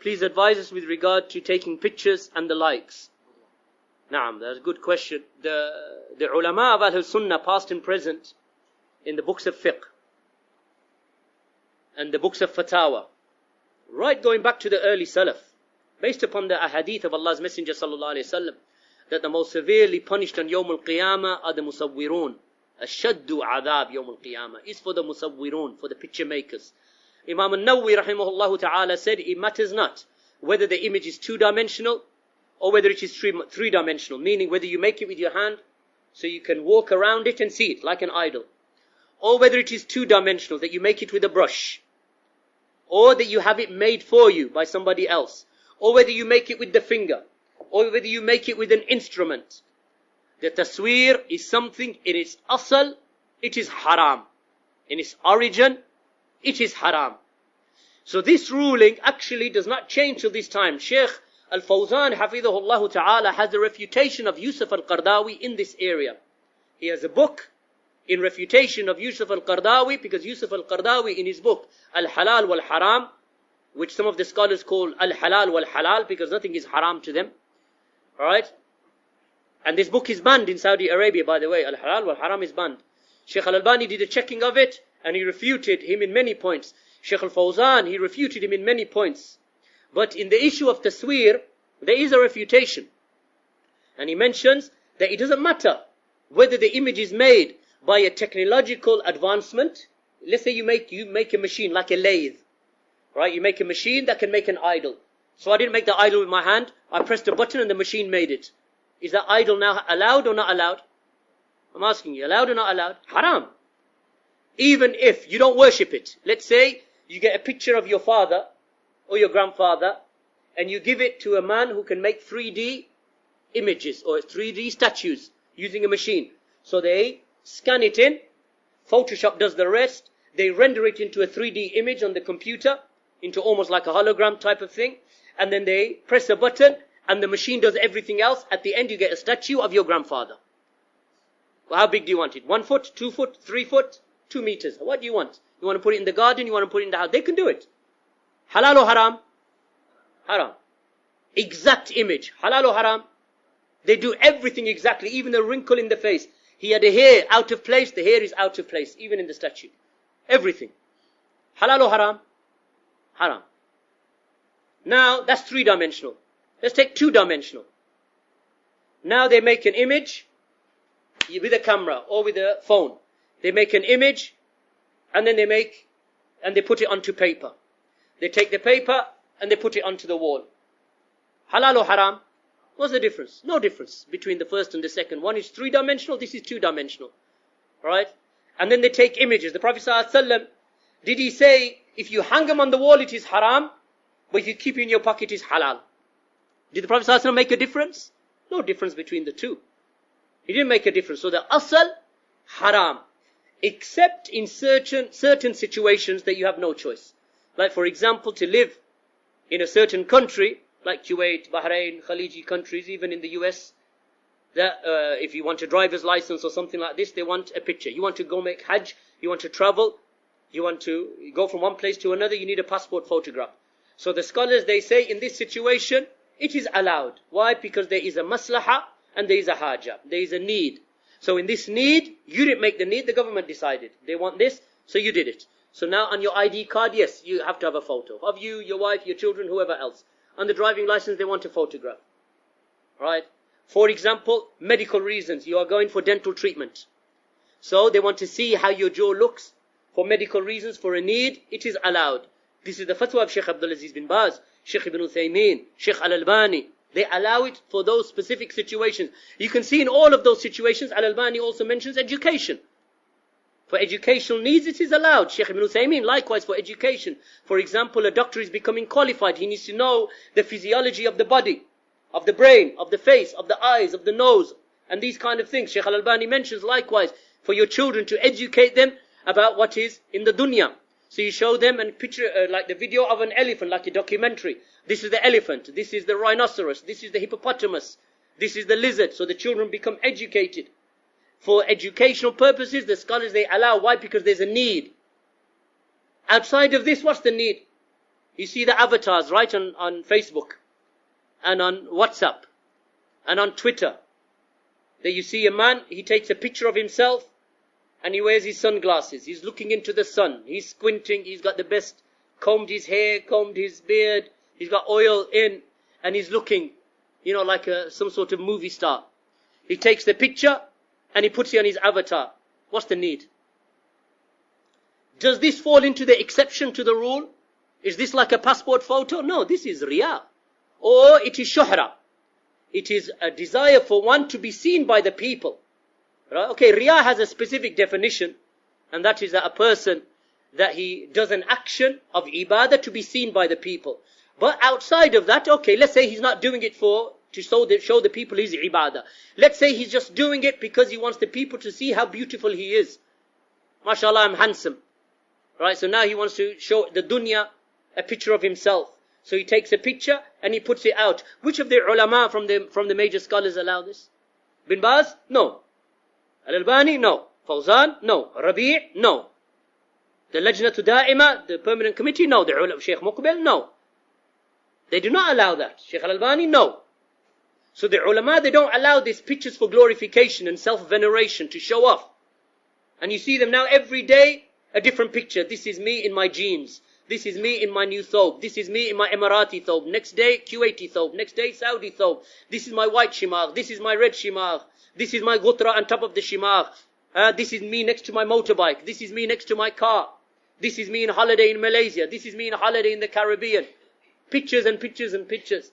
Please advise us with regard to taking pictures and the likes. Naam, that's a good question. The ulama of Ahl-Sunnah, past and present, in the books of fiqh and the books of fatawa, right going back to the early salaf, based upon the ahadith of Allah's Messenger sallallahu alaihi wasallam, that the most severely punished on Yawm al-Qiyamah are the musawwirun. Ashaddu adhab Yawm al-Qiyamah is for the musawwirun, for the picture makers. Imam al-Nawawi rahimahullah ta'ala said, it matters not whether the image is two-dimensional or whether it is three-dimensional, meaning whether you make it with your hand so you can walk around it and see it like an idol, or whether it is two-dimensional, that you make it with a brush, or that you have it made for you by somebody else, or whether you make it with the finger, or whether you make it with an instrument. The tasweer is something, in its asal, it is haram. In its origin, it is haram. So this ruling actually does not change till this time. Shaykh Al-Fawzan, hafidhahullah ta'ala, has a refutation of Yusuf Al-Qardawi in this area. He has a book in refutation of Yusuf Al-Qardawi, because Yusuf Al-Qardawi in his book Al-Halal wal-Haram, which some of the scholars call Al-Halal wal-Halal, because nothing is haram to them. Alright? And this book is banned in Saudi Arabia, by the way. Al-Halal wal-Haram is banned. Shaykh Al-Albani did a checking of it, and he refuted him in many points. Shaykh Al-Fawzan, he refuted him in many points. But in the issue of tasweer, there is a refutation. And he mentions that it doesn't matter whether the image is made by a technological advancement. Let's say you make a machine like a lathe. Right? You make a machine that can make an idol. So I didn't make the idol with my hand. I pressed a button and the machine made it. Is that idol now allowed or not allowed? I'm asking you, allowed or not allowed? Haram. Even if you don't worship it. Let's say you get a picture of your father or your grandfather and you give it to a man who can make 3D images or 3D statues using a machine. So they scan it in, Photoshop does the rest, they render it into a 3D image on the computer, into almost like a hologram type of thing, and then they press a button and the machine does everything else. At the end you get a statue of your grandfather. Well, how big do you want it? 1 foot, 2 foot, 3 foot, 2 meters? What do you want? You want to put it in the garden? You want to put it in the house? They can do it. Halal or haram? Haram. Exact image. Halal or haram? They do everything exactly, even a wrinkle in the face. He had a hair out of place, the hair is out of place, even in the statue. Everything. Halal or haram? Haram. Now, that's three-dimensional. Let's take two-dimensional. Now they make an image with a camera or with a phone. They make an image and then they put it onto paper. They take the paper and they put it onto the wall. Halal or haram? What's the difference? No difference between the first and the second. One is three-dimensional, this is two-dimensional. Right? And then they take images. The Prophet ﷺ, did he say, if you hang them on the wall it is haram, but if you keep it in your pocket it is halal? Did the Prophet ﷺ make a difference? No difference between the two. He didn't make a difference. So the asal, haram. Except in certain situations that you have no choice. Like for example, to live in a certain country, like Kuwait, Bahrain, Khadeejah countries, even in the US, that if you want a driver's license or something like this, they want a picture. You want to go make Hajj, you want to travel, you want to go from one place to another, you need a passport photograph. So the scholars, they say in this situation, it is allowed. Why? Because there is a maslaha and there is a haja. There is a need. So in this need, you didn't make the need, the government decided. They want this, so you did it. So now on your ID card, yes, you have to have a photo of you, your wife, your children, whoever else. On the driving license, they want a photograph. Right? For example, medical reasons. You are going for dental treatment. So they want to see how your jaw looks. For medical reasons, for a need, it is allowed. This is the fatwa of Shaykh Abdul-Aziz bin Baz, Shaykh Ibn Uthaymeen, Shaykh Al-Albani. They allow it for those specific situations. You can see in all of those situations, Al-Albani also mentions education. For educational needs, it is allowed. Shaykh Ibn Uthaymeen, likewise for education. For example, a doctor is becoming qualified. He needs to know the physiology of the body, of the brain, of the face, of the eyes, of the nose, and these kind of things. Shaykh Al-Albani mentions likewise for your children to educate them about what is in the dunya. So you show them and picture like the video of an elephant, like a documentary. This is the elephant, this is the rhinoceros, this is the hippopotamus, this is the lizard. So the children become educated. For educational purposes, the scholars, they allow. Why? Because there's a need. Outside of this, what's the need? You see the avatars, right, on Facebook and on WhatsApp and on Twitter. That you see a man, he takes a picture of himself and he wears his sunglasses. He's looking into the sun. He's squinting. He's got the best, combed his hair, combed his beard. He's got oil in and he's looking, like some sort of movie star. He takes the picture and he puts it on his avatar. What's the need? Does this fall into the exception to the rule? Is this like a passport photo? No, this is riya. Or it is shuhra. It is a desire for one to be seen by the people. Right? Okay, riya has a specific definition, and that is that a person that he does an action of ibadah to be seen by the people. But outside of that, okay, let's say he's not doing it to show the people his ibadah. Let's say he's just doing it because he wants the people to see how beautiful he is. MashaAllah, I'm handsome. Right, so now he wants to show the dunya a picture of himself. So he takes a picture and he puts it out. Which of the ulama from the major scholars allow this? Bin Baz? No. Al-Albani? No. Fawzan? No. Rabi'? No. The Lajnatu Da'ima, the permanent committee? No. The Sheikh Muqbil? No. They do not allow that. Sheikh Al-Albani? No. So the ulama, they don't allow these pictures for glorification and self-veneration to show off. And you see them now every day, a different picture. This is me in my jeans. This is me in my new thobe. This is me in my Emirati thobe. Next day, Kuwaiti thobe. Next day, Saudi thobe. This is my white shimagh. This is my red shimagh. This is my gutra on top of the shimagh. This is me next to my motorbike. This is me next to my car. This is me in holiday in Malaysia. This is me in holiday in the Caribbean. Pictures and pictures and pictures.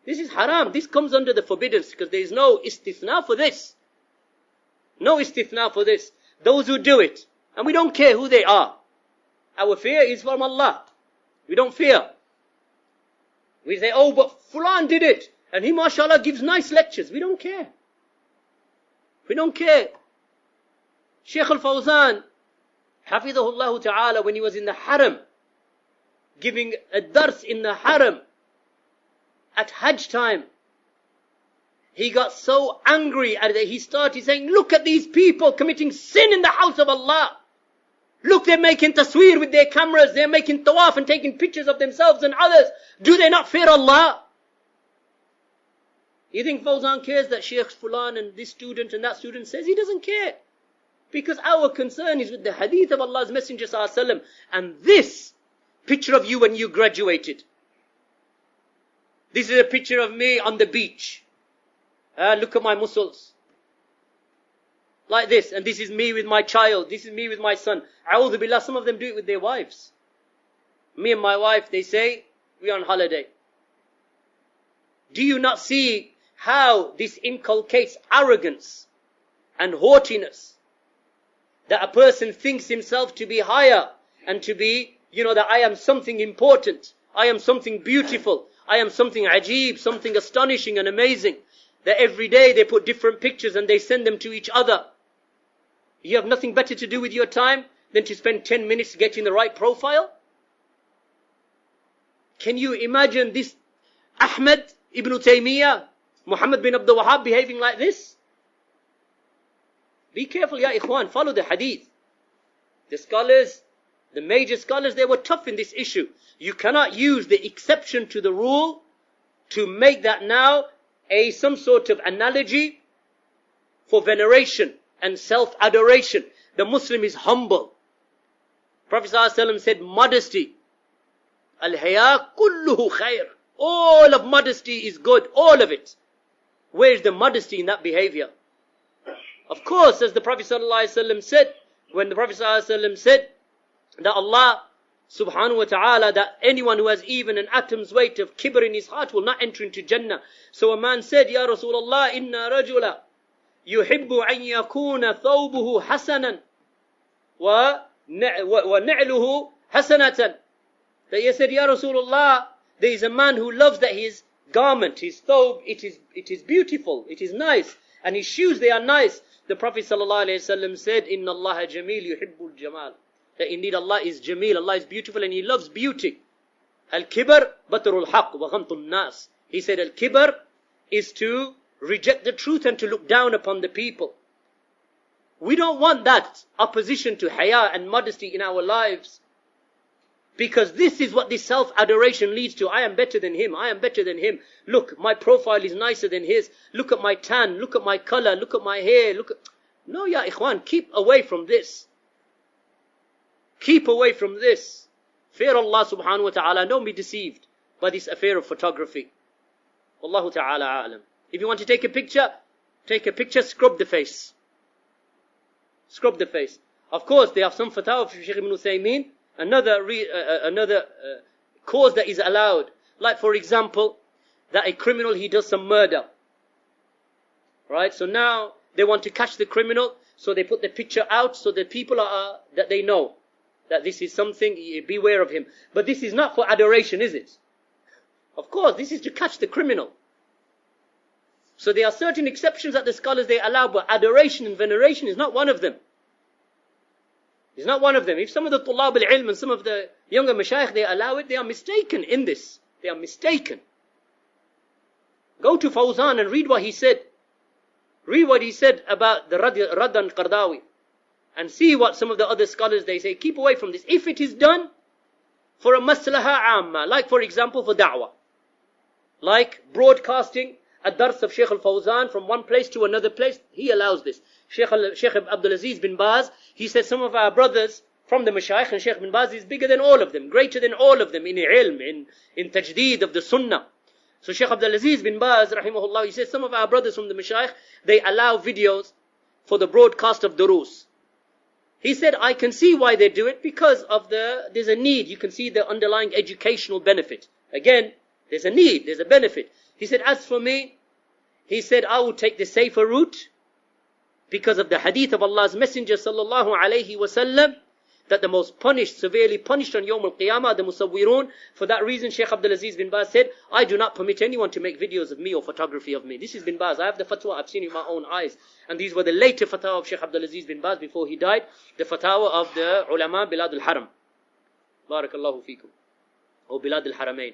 This is haram. This comes under the forbiddance because there is no istithna for this. No istithna for this. Those who do it, and we don't care who they are. Our fear is from Allah. We don't fear. We say, oh, but Fulan did it. And he, mashallah, gives nice lectures. We don't care. We don't care. Shaykh al-Fawzan, Hafidhahullah Ta'ala, when he was in the Haram, giving a dars in the Haram, at Hajj time, he got so angry that he started saying, look at these people committing sin in the house of Allah. Look, they're making tasweer with their cameras. They're making tawaf and taking pictures of themselves and others. Do they not fear Allah? You think Fawzan cares that Shaykh Fulan and this student and that student says? He doesn't care. Because our concern is with the hadith of Allah's Messenger ﷺ. And this picture of you when you graduated. This is a picture of me on the beach. Look at my muscles. Like this. And this is me with my child. This is me with my son. A'udhu billah, some of them do it with their wives. Me and my wife, they say, we're on holiday. Do you not see how this inculcates arrogance and haughtiness? That a person thinks himself to be higher and to be, that I am something important. I am something beautiful. I am something ajib, something astonishing and amazing. That every day they put different pictures and they send them to each other. You have nothing better to do with your time than to spend 10 minutes getting the right profile? Can you imagine this Ahmad ibn Taymiyyah, Muhammad bin Abdul-Waahid behaving like this? Be careful, ya ikhwan, follow the hadith. The scholars, the major scholars, they were tough in this issue. You cannot use the exception to the rule to make that now some sort of analogy for veneration and self-adoration. The Muslim is humble. Prophet ﷺ said, modesty. Al-haya kulluhu khair. All of modesty is good. All of it. Where is the modesty in that behavior? Of course, as the Prophet ﷺ said, when the Prophet ﷺ said that Allah subhanahu wa ta'ala, that anyone who has even an atom's weight of kibr in his heart will not enter into Jannah. So a man said, Ya Rasulullah, inna rajula yuhibbu an yakuna thawbuhu hasanan wa ni'luhu hasanatan. That he said, Ya Rasulullah, there is a man who loves that his garment, his thobe, it is beautiful, it is nice, and his shoes, they are nice. The Prophet ﷺ said, Inna Allah jameel yuhibbul jamal. That indeed Allah is jameel, Allah is beautiful and He loves beauty. Al-kibr batrul haqq wa ghamtun nas. He said al-kibr is to reject the truth and to look down upon the people. We don't want that opposition to haya and modesty in our lives. Because this is what this self-adoration leads to. I am better than him. I am better than him. Look, my profile is nicer than his. Look at my tan. Look at my color. Look at my hair. No, ya ikhwan, keep away from this. Keep away from this. Fear Allah subhanahu wa ta'ala. Don't be deceived by this affair of photography. Wallahu ta'ala a'lam. If you want to take a picture, scrub the face. Scrub the face. Of course, they have some fatwa of Shaykh ibn Uthaymeen. Another cause that is allowed. Like for example, that a criminal, he does some murder. Right? So now they want to catch the criminal, so they put the picture out so that people that they know that this is something, beware of him. But this is not for adoration, is it? Of course, this is to catch the criminal. So there are certain exceptions that the scholars they allow, but adoration and veneration is not one of them. It's not one of them. If some of the Tullab al-Ilm and some of the younger Mashayikh, they allow it, they are mistaken in this. They are mistaken. Go to Fawzan and read what he said. Read what he said about the Radd al-Qardawi. And see what some of the other scholars, they say. Keep away from this. If it is done for a maslaha amma, like for example for da'wah. Like broadcasting a dars of Shaykh al-Fawzan from one place to another place, he allows this. Shaykh Abdul-Aziz bin Baz, he said some of our brothers from the Mashayikh, and Shaykh bin Baz is bigger than all of them, greater than all of them in ilm, in tajdeed of the sunnah. So Shaykh Abdul-Aziz bin Baz, rahimahullah, he says some of our brothers from the Mashayikh, they allow videos for the broadcast of durus. He said, I can see why they do it, because of there's a need. You can see the underlying educational benefit. Again, there's a need, there's a benefit. He said, as for me, he said, I will take the safer route, because of the hadith of Allah's Messenger sallallahu alayhi wasallam, that the most punished, severely punished on Yawm al-Qiyamah, the Musawwirun. For that reason, Shaykh Abdul-Aziz bin Baz said, I do not permit anyone to make videos of me or photography of me. This is bin Baz. I have the fatwa, I've seen it with my own eyes. And these were the later fatwa of Shaykh Abdul-Aziz bin Baz before he died. The fatwa of the ulama Bilad al-Haram. Barakallahu feekum. Or Bilad al-Haramain.